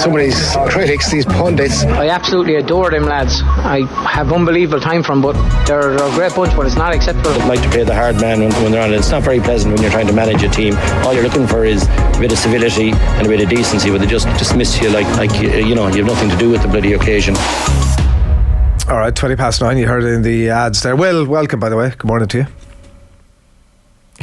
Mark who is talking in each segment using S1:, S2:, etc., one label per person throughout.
S1: Some of these critics, these pundits.
S2: I absolutely adore them lads. I have unbelievable time for them, but they're a great bunch, but it's not acceptable.
S3: I'd like to play the hard man when they're on it. It's not very pleasant when you're trying to manage a team. All you're looking for is a bit of civility and a bit of decency, but they just dismiss you like you know, you have nothing to do with the bloody occasion.
S4: All right, 9:20. You heard it in the ads there. Will, welcome, by the way. Good morning to you.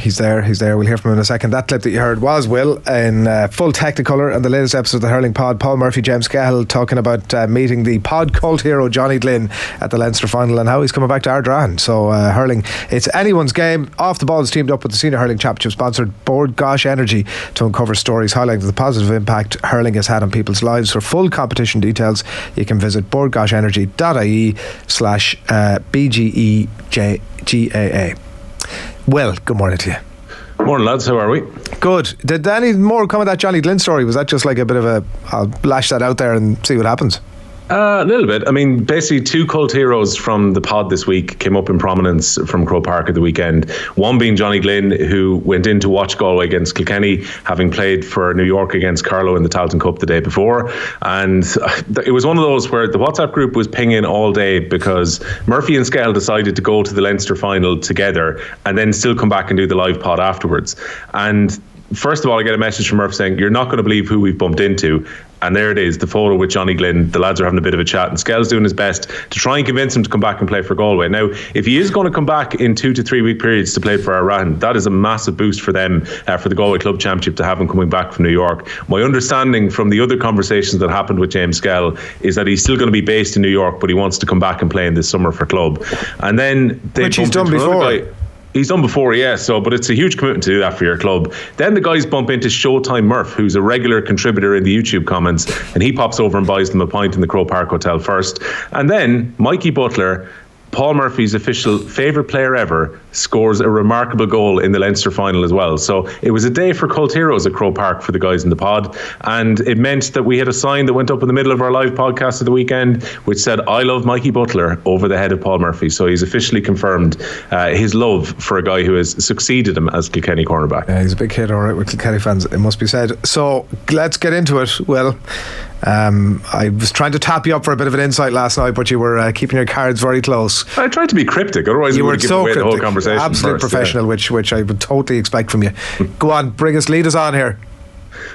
S4: He's there. We'll hear from him in a second. That clip that you heard was Will in full Technicolor and the latest episode of the Hurling Pod. Paul Murphy, James Cahill talking about meeting the pod cult hero Johnny Glynn at the Leinster final and how he's coming back to Ardran. So hurling, it's anyone's game. Off the Ball is teamed up with the Senior Hurling Championship sponsored Board Gosh Energy to uncover stories highlighting the positive impact hurling has had on people's lives. For full competition details, you can visit boardgoshenergy.ie/BGEGAA. Well, good morning to you.
S5: Morning lads, how are we?
S4: Good. Did any more come of that Johnny Glynn story? Was that just like a bit of a, I'll lash that out there and see what happens?
S5: A little bit. I mean, basically two cult heroes from the pod this week came up in prominence from Croke Park at the weekend. One being Johnny Glynn, who went in to watch Galway against Kilkenny, having played for New York against Carlow in the Tailteann Cup the day before. And it was one of those where the WhatsApp group was pinging all day because Murphy and Skehill decided to go to the Leinster final together and then still come back and do the live pod afterwards. And first of all, I get a message from Murph saying, "You're not going to believe who we've bumped into." And there it is, the photo with Johnny Glynn. The lads are having a bit of a chat and Skell's doing his best to try and convince him to come back and play for Galway. Now, if he is going to come back in 2 to 3 week periods to play for Ardran, that is a massive boost for them, for the Galway Club Championship, to have him coming back from New York. My understanding from the other conversations that happened with James Skell is that he's still going to be based in New York, but he wants to come back and play in this summer for club. And then
S4: which he's done before.
S5: He's done before, yeah, but it's a huge commitment to do that for your club. Then the guys bump into Showtime Murph, who's a regular contributor in the YouTube comments, and he pops over and buys them a pint in the Croke Park Hotel first. And then Mikey Butler, Paul Murphy's official favourite player ever, scores a remarkable goal in the Leinster final as well. So it was a day for cult heroes at Croke Park for the guys in the pod, and it meant that we had a sign that went up in the middle of our live podcast of the weekend which said, "I love Mikey Butler," over the head of Paul Murphy. So he's officially confirmed his love for a guy who has succeeded him as Kilkenny cornerback.
S4: Yeah, he's a big hit, all right, with Kilkenny fans, it must be said. So let's get into it. Well, I was trying to tap you up for a bit of an insight last night, but you were keeping your cards very close.
S5: I tried to be cryptic, otherwise you would give away the whole conversation.
S4: Absolute professional, yeah. which I would totally expect from you. Go on, lead us on here.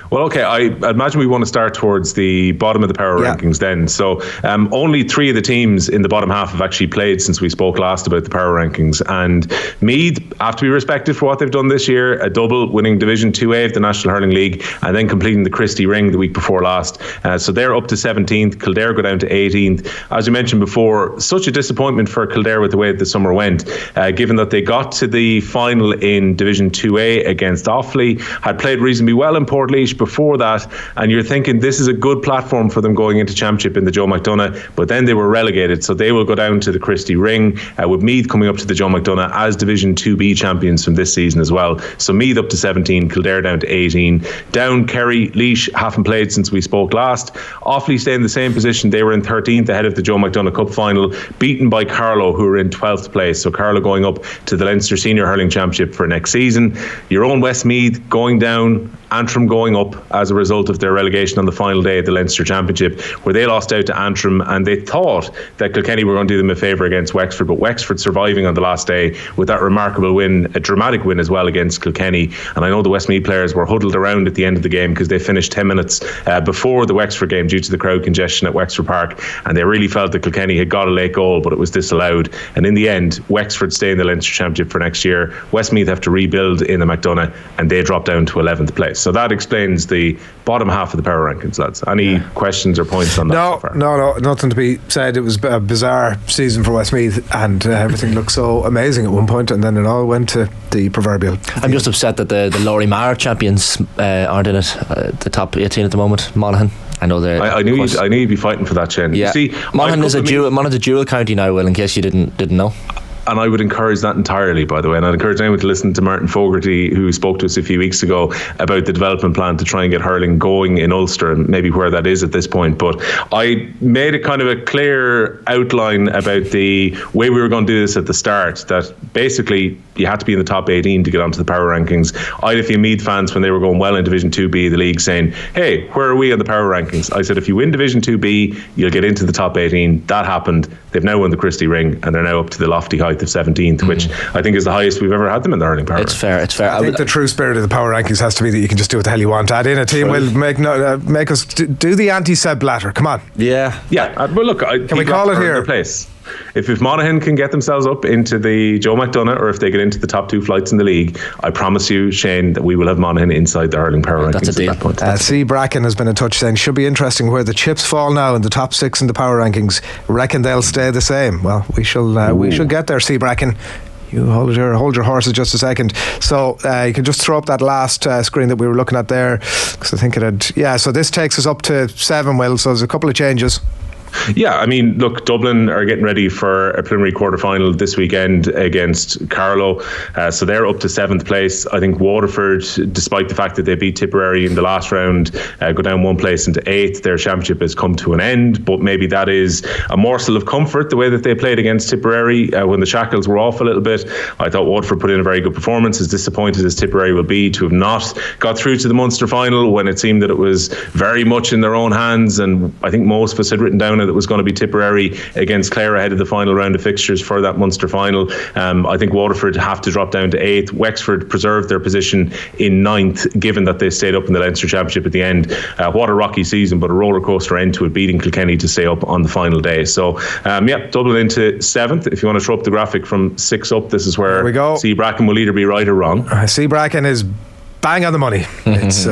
S5: Well, okay, I imagine we want to start towards the bottom of the power rankings then. So only 3 of the teams in the bottom half have actually played since we spoke last about the power rankings. And Meath have to be respected for what they've done this year, a double, winning Division 2A of the National Hurling League and then completing the Christie Ring the week before last. So they're up to 17th. Kildare go down to 18th. As you mentioned before, such a disappointment for Kildare with the way the summer went, given that they got to the final in Division 2A against Offaly, had played reasonably well in Portlaoise before that, and you're thinking this is a good platform for them going into Championship in the Joe McDonagh, but then they were relegated, so they will go down to the Christie Ring, with Meath coming up to the Joe McDonagh as Division 2B champions from this season as well. So Meath up to 17, Kildare down to 18. Down Kerry, Laois haven't played since we spoke last. Offaly stay in the same position. They were in 13th ahead of the Joe McDonagh Cup final, beaten by Carlow, who are in 12th place. So Carlow going up to the Leinster Senior Hurling Championship for next season. Your own Westmeath going down, Antrim going up as a result of their relegation on the final day of the Leinster Championship, where they lost out to Antrim, and they thought that Kilkenny were going to do them a favour against Wexford, but Wexford surviving on the last day with that remarkable win, a dramatic win as well against Kilkenny. And I know the Westmeath players were huddled around at the end of the game because they finished 10 minutes before the Wexford game due to the crowd congestion at Wexford Park, and they really felt that Kilkenny had got a late goal, but it was disallowed. And in the end, Wexford stay in the Leinster Championship for next year. Westmeath have to rebuild in the McDonagh, and they drop down to 11th place. So that explains the bottom half of the power rankings, lads. Any questions or points on that so far?
S4: No, nothing to be said. It was a bizarre season for Westmeath, and everything looked so amazing at one point, and then it all went to the proverbial.
S3: I'm just upset that the Laurie Maher champions aren't in it, the top 18 at the moment. Monaghan, I know they're.
S5: I knew you'd be fighting for that, Shane.
S3: Yeah.
S5: You see,
S3: Monaghan is a dual county now, Will, in case you didn't know.
S5: And I would encourage that entirely, by the way. And I'd encourage anyone to listen to Martin Fogarty, who spoke to us a few weeks ago about the development plan to try and get hurling going in Ulster, and maybe where that is at this point. But I made a kind of a clear outline about the way we were going to do this at the start, that basically you had to be in the top 18 to get onto the power rankings. I had a few Meath fans when they were going well in Division 2B of the league saying, hey, where are we on the power rankings? I said, if you win Division 2B, you'll get into the top 18. That happened. They've now won the Christie Ring, and they're now up to the lofty height of 17th, which I think is the highest we've ever had them in the hurling power.
S3: It's fair.
S4: I think the true spirit of the power rankings has to be that you can just do what the hell you want. Add in a team will make us do the anti-Seb Blatter. Come on.
S5: Yeah. Well, look,
S4: can we call it here?
S5: Place. If Monaghan can get themselves up into the Joe McDonagh, or if they get into the top 2 flights in the league, I promise you, Shane, that we will have Monaghan inside the hurling power rankings at that point.
S4: C. Bracken has been in touch saying, should be interesting where the chips fall now in the top 6 in the power rankings. Reckon they'll stay the same. Well, we shall get there, C. Bracken. You hold your horses just a second. So you can just throw up that last screen that we were looking at there, because I think it had. Yeah, so this takes us up to 7, Will. So there's a couple of changes.
S5: Yeah, I mean, look, Dublin are getting ready for a preliminary quarter-final this weekend against Carlow. So they're up to 7th place. I think Waterford, despite the fact that they beat Tipperary in the last round, go down 1 place into 8th. Their championship has come to an end, but maybe that is a morsel of comfort, the way that they played against Tipperary when the shackles were off a little bit. I thought Waterford put in a very good performance, as disappointed as Tipperary will be to have not got through to the Munster final when it seemed that it was very much in their own hands. And I think most of us had written down that it was going to be Tipperary against Clare ahead of the final round of fixtures for that Munster final. I think Waterford have to drop down to 8th. Wexford preserved their position in 9th, given that they stayed up in the Leinster Championship at the end. What a rocky season, but a roller coaster end to it, beating Kilkenny to stay up on the final day. So Dublin into 7th. If you want to throw up the graphic from 6 up, this is where C. Bracken will either be right or wrong.
S4: C. Bracken is bang on the money. It's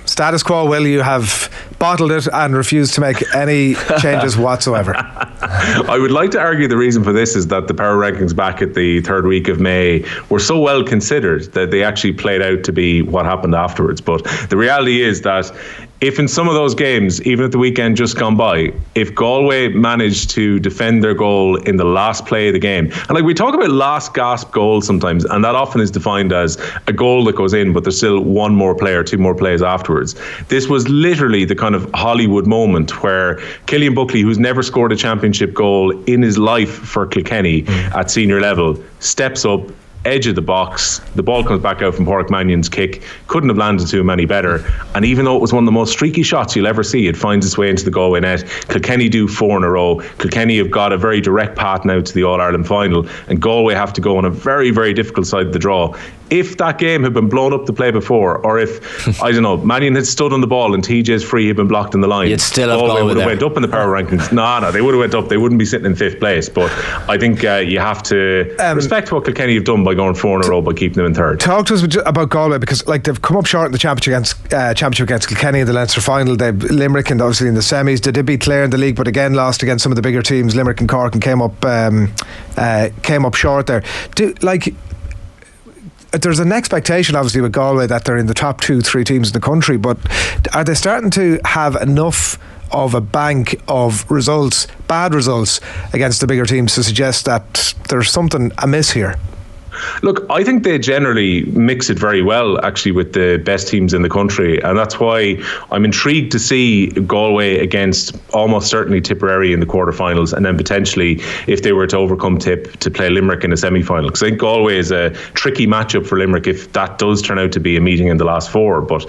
S4: status quo. Will, you have bottled it and refused to make any changes whatsoever.
S5: I would like to argue the reason for this is that the power rankings back at the 3rd week of May were so well considered that they actually played out to be what happened afterwards. But the reality is that if in some of those games, even at the weekend just gone by, if Galway managed to defend their goal in the last play of the game, and like we talk about last gasp goals sometimes, and that often is defined as a goal that goes in, but there's still 1 more play or 2 more plays afterwards. This was literally the kind of Hollywood moment where Killian Buckley, who's never scored a championship goal in his life for Kilkenny at senior level, steps up, edge of the box, the ball comes back out from Pádraig Mannion's kick, couldn't have landed to him any better, and even though it was one of the most streaky shots you'll ever see, it finds its way into the Galway net. Kilkenny do 4 in a row. Kilkenny have got a very direct path now to the All-Ireland final, and Galway have to go on a very, very difficult side of the draw. If that game had been blown up the play before, or if, I don't know, Mannion had stood on the ball and TJ's free had been blocked in the line,
S3: you'd still have
S5: Galway would have went up in the power rankings. No, they would have went up. They wouldn't be sitting in 5th place. But I think you have to respect what Kilkenny have done by going 4 in a row by keeping them in 3rd.
S4: Talk to us about Galway, because like they've come up short in the championship against Kilkenny in the Leinster final. They've Limerick and obviously in the semis. They did beat Clare in the league, but again lost against some of the bigger teams, Limerick and Cork, and came up short there. There's an expectation obviously with Galway that they're in the top 2-3 teams in the country, but are they starting to have enough of a bank of results, bad results against the bigger teams, to suggest that there's something amiss here?
S5: Look, I think they generally mix it very well, actually, with the best teams in the country. And that's why I'm intrigued to see Galway against almost certainly Tipperary in the quarterfinals, and then potentially, if they were to overcome Tip, to play Limerick in a semi-final. Because I think Galway is a tricky matchup for Limerick if that does turn out to be a meeting in the last 4. But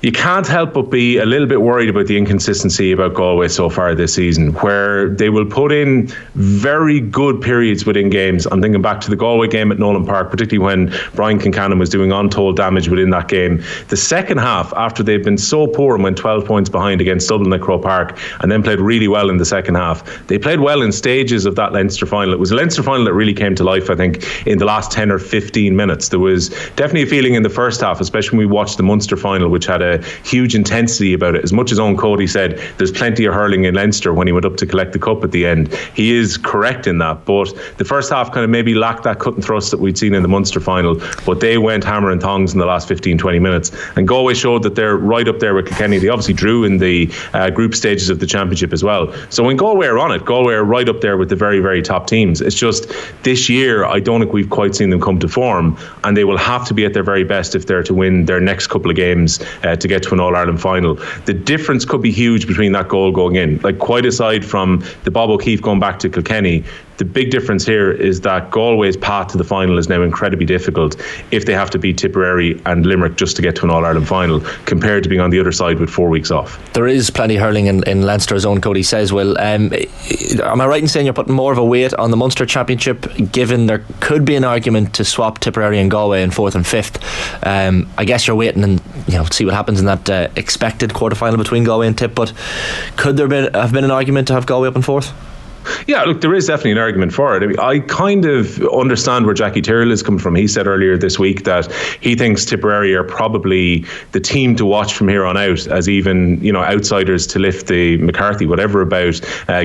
S5: you can't help but be a little bit worried about the inconsistency about Galway so far this season, where they will put in very good periods within games. I'm thinking back to the Galway game at Nolan Park, particularly when Brian Kincannon was doing untold damage within that game. The second half, after they've been so poor and went 12 points behind against Dublin at Croke Park, and then played really well in the second half, they played well in stages of that Leinster final. It was a Leinster final that really came to life, I think, in the last 10 or 15 minutes. There was definitely a feeling in the first half, especially when we watched the Munster final, which had a a huge intensity about it. As much as Owen Cody said there's plenty of hurling in Leinster when he went up to collect the cup at the end, he is correct in that. But the first half kind of maybe lacked that cut and thrust that we'd seen in the Munster final, but they went hammer and tongs in the last 15-20 minutes, and Galway showed that they're right up there with Kilkenny. They obviously drew in the group stages of the championship as well. So when Galway are on it, Galway are right up there with the very, very top teams. It's just this year I don't think we've quite seen them come to form, and they will have to be at their very best if they're to win their next couple of games to get to an All-Ireland final. The difference could be huge between that goal going in. Like, quite aside from the Bob O'Keefe going back to Kilkenny, the big difference here is that Galway's path to the final is now incredibly difficult if they have to beat Tipperary and Limerick just to get to an All-Ireland final, compared to being on the other side with 4 weeks off.
S6: There is plenty hurling in Leinster, as Owen Cody says. Well, am I right in saying you're putting more of a weight on the Munster Championship, given there could be an argument to swap Tipperary and Galway in 4th and 5th? I guess you're waiting and see what happens in that expected quarter-final between Galway and Tip, but could there have been an argument to have Galway up in 4th?
S5: Yeah, look, there is definitely an argument for it. I mean, I kind of understand where Jackie Tyrrell is coming from. He said earlier this week that he thinks Tipperary are probably the team to watch from here on out, as even outsiders to lift the McCarthy, whatever, about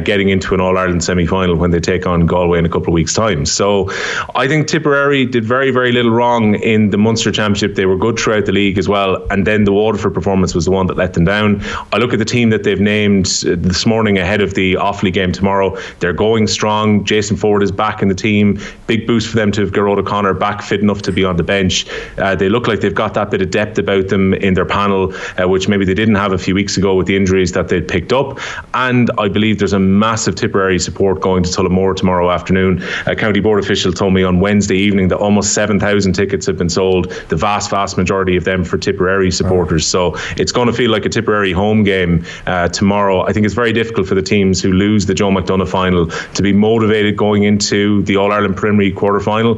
S5: getting into an All-Ireland semi-final when they take on Galway in a couple of weeks' time. So I think Tipperary did very, very little wrong in the Munster Championship. They were good throughout the league as well, and then the Waterford performance was the one that let them down. I look at the team that they've named this morning ahead of the Offaly game tomorrow. They're going strong. Jason Ford is back in the team. Big boost for them to have Gearóid O'Connor back fit enough to be on the bench. They look like they've got that bit of depth about them in their panel, which maybe they didn't have a few weeks ago with the injuries that they'd picked up. And I believe there's a massive Tipperary support going to Tullamore tomorrow afternoon. A county board official told me on Wednesday evening that almost 7,000 tickets have been sold, the vast majority of them for Tipperary supporters. So it's going to feel like a Tipperary home game tomorrow. I think it's very difficult for the teams who lose the Joe McDonagh final to be motivated going into the All-Ireland preliminary quarter-final.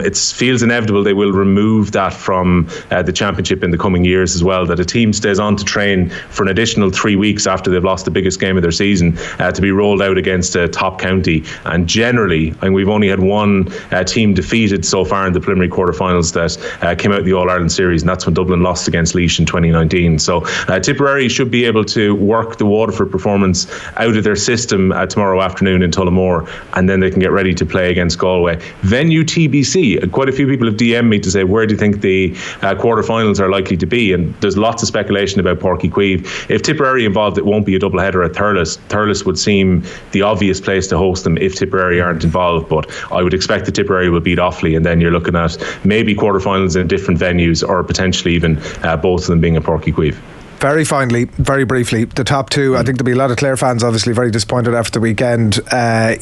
S5: It feels inevitable they will remove that from the championship in the coming years as well, that a team stays on to train for an additional 3 weeks after they've lost the biggest game of their season to be rolled out against a top county. And generally, I mean, we've only had one team defeated so far in the preliminary quarter-finals that came out of the All-Ireland series, and that's when Dublin lost against Laois in 2019. So Tipperary should be able to work the Waterford performance out of their system tomorrow afternoon in Tullamore, and then they can get ready to play against Galway. Venue TBC. Quite a few people have DM'd me to say, where do you think the quarterfinals are likely to be? And there's lots of speculation about Páirc Uí Chaoimh. If Tipperary involved, it won't be a doubleheader at Thurles. Thurles would seem the obvious place to host them if Tipperary aren't involved, but I would expect that Tipperary will beat Offaly, and then you're looking at maybe quarterfinals in different venues, or potentially even both of them being at Páirc Uí Chaoimh.
S4: Very finally, very briefly, the top two. I think there'll be a lot of Clare fans obviously very disappointed after the weekend.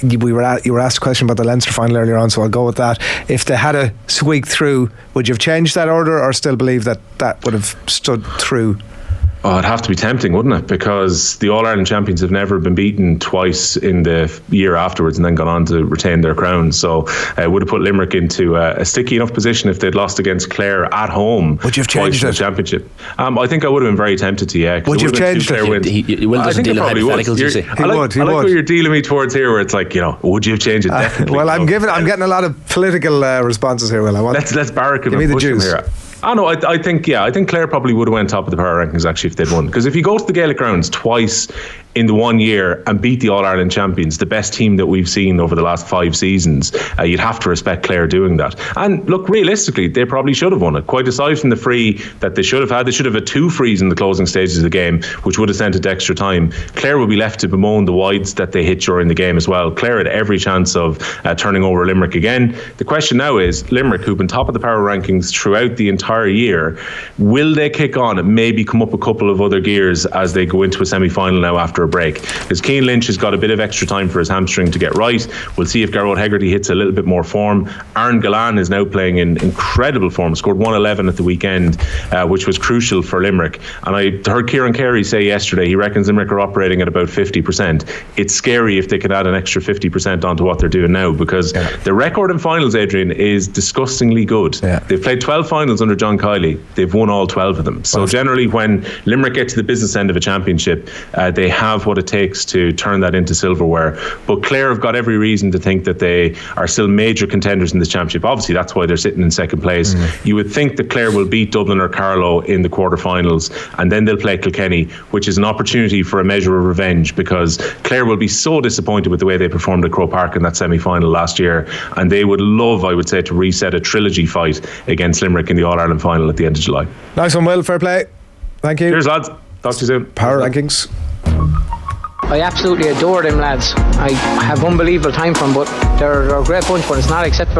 S4: You were asked a question about the Leinster final earlier on, so I'll go with that. If they had a squeak through, would you have changed that order, or still believe that would have stood through?
S5: Oh, it'd have to be tempting, wouldn't it? Because the All-Ireland champions have never been beaten twice in the year afterwards and then gone on to retain their crown. So it would have put Limerick into a sticky enough position if they'd lost against Clare at home.
S4: Would you have changed
S5: the championship? I think I would have been very tempted to, yeah.
S4: Would you have changed it?
S6: He will doesn't deal in hypotheticals, you see.
S5: I like what you're dealing me towards here, where it's like, would you have changed it? Definitely.
S4: Well, I'm getting a lot of political responses here. Will
S5: let's barrack him
S4: and
S5: push
S4: the
S5: him here. I think Clare probably would have went top of the power rankings actually if they'd won, because if you go to the Gaelic grounds twice in the 1 year and beat the All-Ireland champions, the best team that we've seen over the last 5 seasons, you'd have to respect Clare doing that. And look, realistically, they probably should have won it. Quite aside from the free that they should have had, they should have had 2 frees in the closing stages of the game, which would have sent it to extra time. Clare would be left to bemoan the wides that they hit during the game as well. Clare had every chance of turning over Limerick again. The question now is, Limerick, who've been top of the power rankings throughout the entire year, will they kick on and maybe come up a couple of other gears as they go into a semi-final now after a break? Because Cian Lynch has got a bit of extra time for his hamstring to get right. We'll see if Gearóid Hegarty hits a little bit more form. Aaron Gillane is now playing in incredible form, scored 111 at the weekend, which was crucial for Limerick. And I heard Kieran Carey say yesterday he reckons Limerick are operating at about 50%. It's scary if they could add an extra 50% onto what they're doing now, because the record in finals, Adrian, is disgustingly good. They've played 12 finals under John Kiley. They've won all 12 of them. So generally when Limerick get to the business end of a championship, they have have what it takes to turn that into silverware. But Clare have got every reason to think that they are still major contenders in this championship. Obviously, that's why they're sitting in second place. You would think that Clare will beat Dublin or Carlow in the quarterfinals, and then they'll play Kilkenny, which is an opportunity for a measure of revenge, because Clare will be so disappointed with the way they performed at Croke Park in that semi-final last year, and they would love, I would say, to reset a trilogy fight against Limerick in the All-Ireland final at the end of July.
S4: Nice one, Will. Fair play. Thank you.
S5: Cheers, lads. Talk to you soon.
S4: Power rankings.
S2: I absolutely adore them lads. I have unbelievable time for them, but they're a great bunch, but it's not acceptable